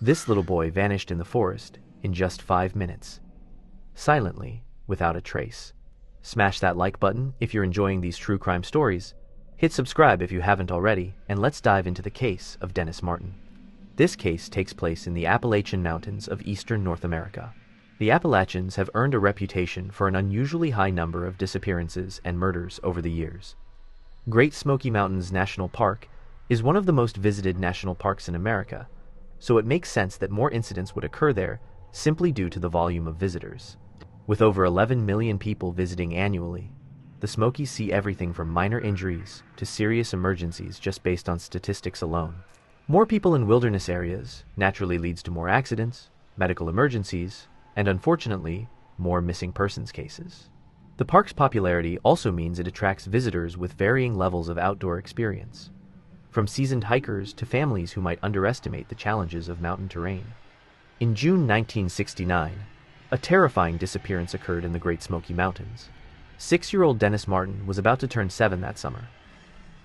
This little boy vanished in the forest in just 5 minutes. Silently, without a trace. Smash that like button if you're enjoying these true crime stories. Hit subscribe if you haven't already, and let's dive into the case of Dennis Martin. This case takes place in the Appalachian Mountains of eastern North America. The Appalachians have earned a reputation for an unusually high number of disappearances and murders over the years. Great Smoky Mountains National Park is one of the most visited national parks in America, so it makes sense that more incidents would occur there simply due to the volume of visitors. With over 11 million people visiting annually, the Smokies see everything from minor injuries to serious emergencies just based on statistics alone. More people in wilderness areas naturally leads to more accidents, medical emergencies, and unfortunately, more missing persons cases. The park's popularity also means it attracts visitors with varying levels of outdoor experience, from seasoned hikers to families who might underestimate the challenges of mountain terrain. In June 1969, a terrifying disappearance occurred in the Great Smoky Mountains. 6-year-old Dennis Martin was about to turn 7 that summer.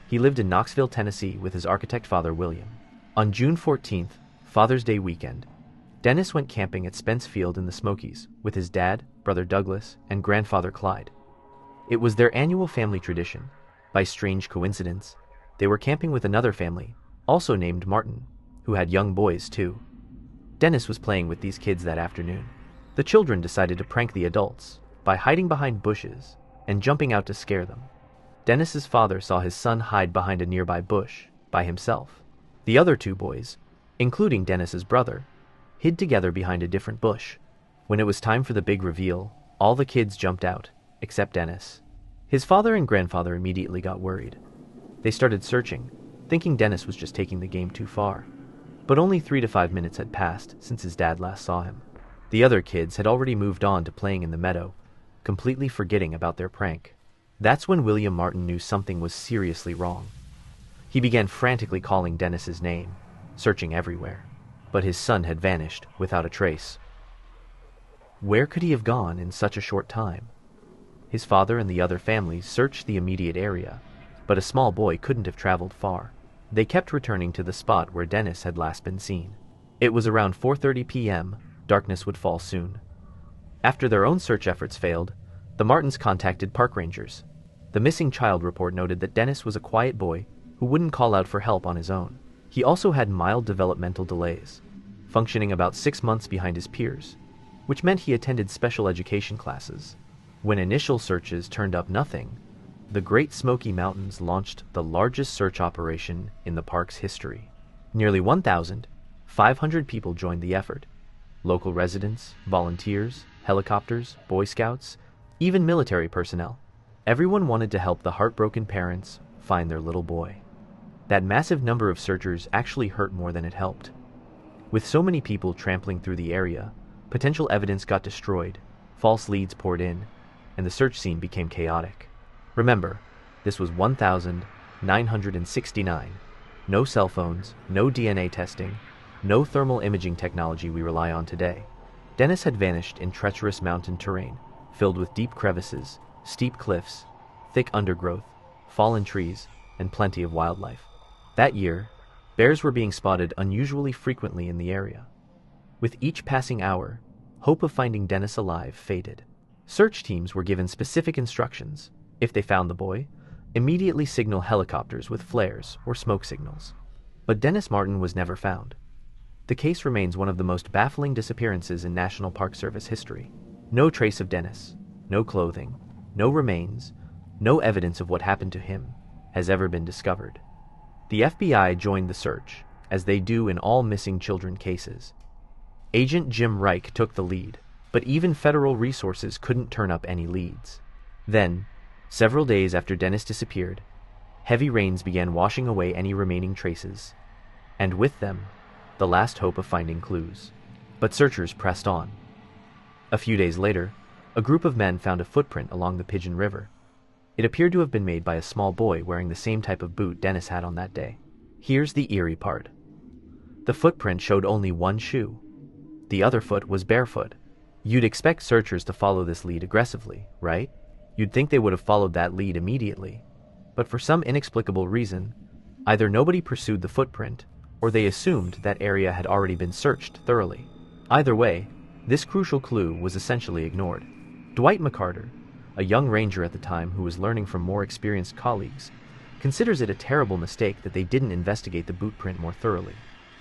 He lived in Knoxville, Tennessee with his architect father, William. On June 14th, Father's Day weekend, Dennis went camping at Spence Field in the Smokies with his dad, brother Douglas, and grandfather Clyde. It was their annual family tradition. By strange coincidence, they were camping with another family, also named Martin, who had young boys too. Dennis was playing with these kids that afternoon. The children decided to prank the adults by hiding behind bushes and jumping out to scare them. Dennis's father saw his son hide behind a nearby bush by himself. The other two boys, including Dennis's brother, hid together behind a different bush. When it was time for the big reveal, all the kids jumped out, except Dennis. His father and grandfather immediately got worried. They started searching, thinking Dennis was just taking the game too far. But only 3 to 5 minutes had passed since his dad last saw him. The other kids had already moved on to playing in the meadow, completely forgetting about their prank. That's when William Martin knew something was seriously wrong. He began frantically calling Dennis's name, searching everywhere. But his son had vanished without a trace. Where could he have gone in such a short time? His father and the other families searched the immediate area, but a small boy couldn't have traveled far. They kept returning to the spot where Dennis had last been seen. It was around 4:30 p.m. Darkness would fall soon. After their own search efforts failed, the Martins contacted park rangers. The missing child report noted that Dennis was a quiet boy who wouldn't call out for help on his own. He also had mild developmental delays, functioning about 6 months behind his peers, which meant he attended special education classes. When initial searches turned up nothing, the Great Smoky Mountains launched the largest search operation in the park's history. Nearly 1,500 people joined the effort. Local residents, volunteers, helicopters, Boy Scouts, even military personnel. Everyone wanted to help the heartbroken parents find their little boy. That massive number of searchers actually hurt more than it helped. With so many people trampling through the area, potential evidence got destroyed, false leads poured in, and the search scene became chaotic. Remember, this was 1,969. No cell phones, no DNA testing, no thermal imaging technology we rely on today. Dennis had vanished in treacherous mountain terrain, filled with deep crevices, steep cliffs, thick undergrowth, fallen trees, and plenty of wildlife. That year, bears were being spotted unusually frequently in the area. With each passing hour, hope of finding Dennis alive faded. Search teams were given specific instructions. If they found the boy, immediately signal helicopters with flares or smoke signals. But Dennis Martin was never found. The case remains one of the most baffling disappearances in National Park Service history. No trace of Dennis, no clothing, no remains, no evidence of what happened to him has ever been discovered. The FBI joined the search, as they do in all missing children cases. Agent Jim Reich took the lead, but even federal resources couldn't turn up any leads. Then, several days after Dennis disappeared, heavy rains began washing away any remaining traces, and with them, the last hope of finding clues. But searchers pressed on. A few days later, a group of men found a footprint along the Pigeon River. It appeared to have been made by a small boy wearing the same type of boot Dennis had on that day. Here's the eerie part. The footprint showed only one shoe. The other foot was barefoot. You'd expect searchers to follow this lead aggressively, right? You'd think they would have followed that lead immediately. But for some inexplicable reason, either nobody pursued the footprint, or they assumed that area had already been searched thoroughly. Either way, this crucial clue was essentially ignored. Dwight McCarter, a young ranger at the time who was learning from more experienced colleagues, considers it a terrible mistake that they didn't investigate the boot print more thoroughly.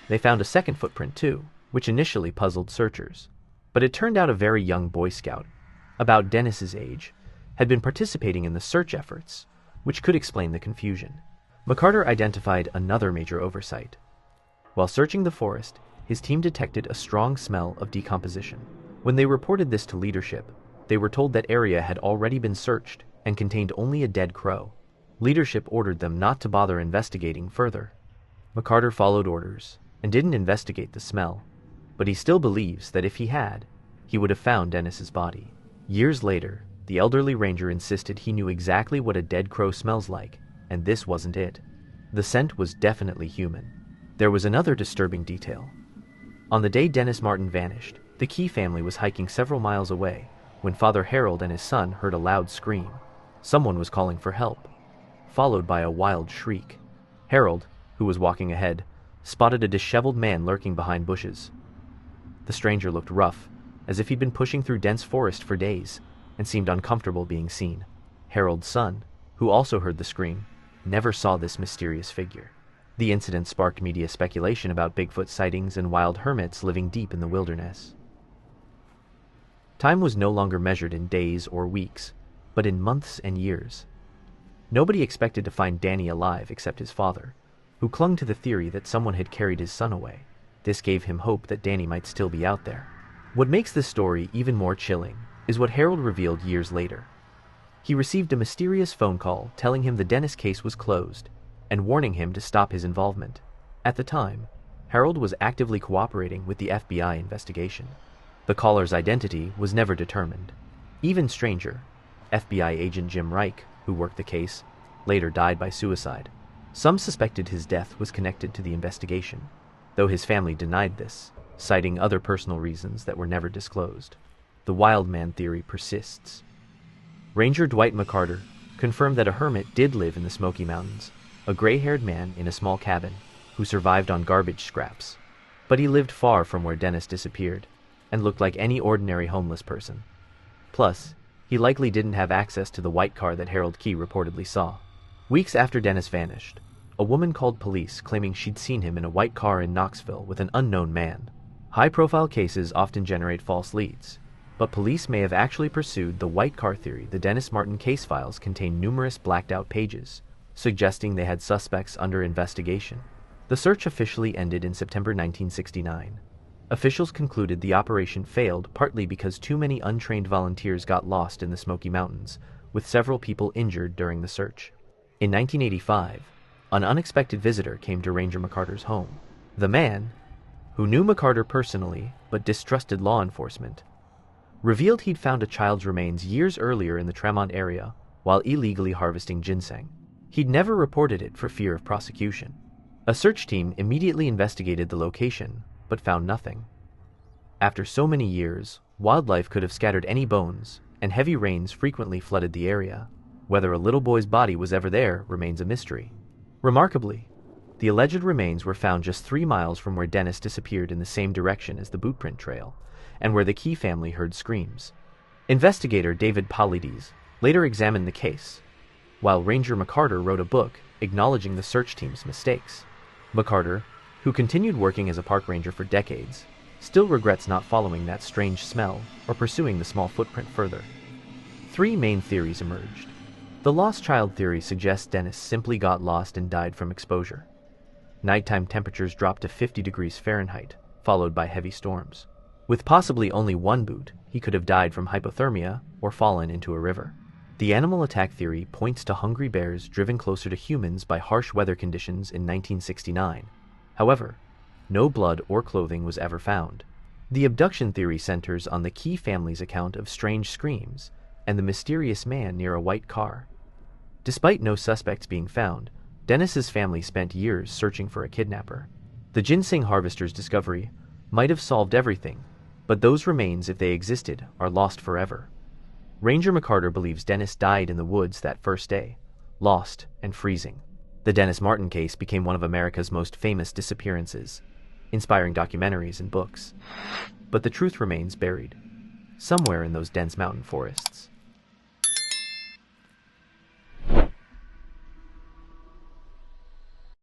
They found a second footprint too, which initially puzzled searchers. But it turned out a very young Boy Scout, about Dennis's age, had been participating in the search efforts, which could explain the confusion. McCarter identified another major oversight. While searching the forest, his team detected a strong smell of decomposition. When they reported this to leadership, they were told that area had already been searched and contained only a dead crow. Leadership ordered them not to bother investigating further. McCarter followed orders and didn't investigate the smell, but he still believes that if he had, he would have found Dennis's body. Years later, the elderly ranger insisted he knew exactly what a dead crow smells like, and this wasn't it. The scent was definitely human. There was another disturbing detail. On the day Dennis Martin vanished, the Key family was hiking several miles away when Father Harold and his son heard a loud scream. Someone was calling for help, followed by a wild shriek. Harold, who was walking ahead, spotted a disheveled man lurking behind bushes. The stranger looked rough, as if he'd been pushing through dense forest for days, and seemed uncomfortable being seen. Harold's son, who also heard the scream, never saw this mysterious figure. The incident sparked media speculation about Bigfoot sightings and wild hermits living deep in the wilderness. Time was no longer measured in days or weeks, but in months and years. Nobody expected to find Danny alive except his father, who clung to the theory that someone had carried his son away. This gave him hope that Danny might still be out there. What makes this story even more chilling is what Harold revealed years later. He received a mysterious phone call telling him the Dennis case was closed and warning him to stop his involvement. At the time, Harold was actively cooperating with the FBI investigation. The caller's identity was never determined. Even stranger, FBI agent Jim Reich, who worked the case, later died by suicide. Some suspected his death was connected to the investigation, though his family denied this, citing other personal reasons that were never disclosed. The wild man theory persists. Ranger Dwight McCarter confirmed that a hermit did live in the Smoky Mountains, a gray-haired man in a small cabin who survived on garbage scraps. But he lived far from where Dennis disappeared and looked like any ordinary homeless person. Plus, he likely didn't have access to the white car that Harold Key reportedly saw. Weeks after Dennis vanished, a woman called police claiming she'd seen him in a white car in Knoxville with an unknown man. High-profile cases often generate false leads, but police may have actually pursued the white car theory. The Dennis Martin case files contain numerous blacked-out pages, suggesting they had suspects under investigation. The search officially ended in September 1969. Officials concluded the operation failed partly because too many untrained volunteers got lost in the Smoky Mountains, with several people injured during the search. In 1985, an unexpected visitor came to Ranger McCarter's home. The man, who knew McCarter personally but distrusted law enforcement, revealed he'd found a child's remains years earlier in the Tremont area while illegally harvesting ginseng. He'd never reported it for fear of prosecution. A search team immediately investigated the location, but found nothing. After so many years, wildlife could have scattered any bones, and heavy rains frequently flooded the area. Whether a little boy's body was ever there remains a mystery. Remarkably, the alleged remains were found just 3 miles from where Dennis disappeared in the same direction as the bootprint trail, and where the Key family heard screams. Investigator David Paulides later examined the case, while Ranger McCarter wrote a book acknowledging the search team's mistakes. McCarter, who continued working as a park ranger for decades, still regrets not following that strange smell or pursuing the small footprint further. 3 main theories emerged. The lost child theory suggests Dennis simply got lost and died from exposure. Nighttime temperatures dropped to 50 degrees Fahrenheit, followed by heavy storms. With possibly only one boot, he could have died from hypothermia or fallen into a river. The animal attack theory points to hungry bears driven closer to humans by harsh weather conditions in 1969. However, no blood or clothing was ever found. The abduction theory centers on the Key family's account of strange screams and the mysterious man near a white car. Despite no suspects being found, Dennis's family spent years searching for a kidnapper. The ginseng harvester's discovery might have solved everything, but those remains, if they existed, are lost forever. Ranger McCarter believes Dennis died in the woods that first day, lost and freezing. The Dennis Martin case became one of America's most famous disappearances, inspiring documentaries and books. But the truth remains buried, somewhere in those dense mountain forests.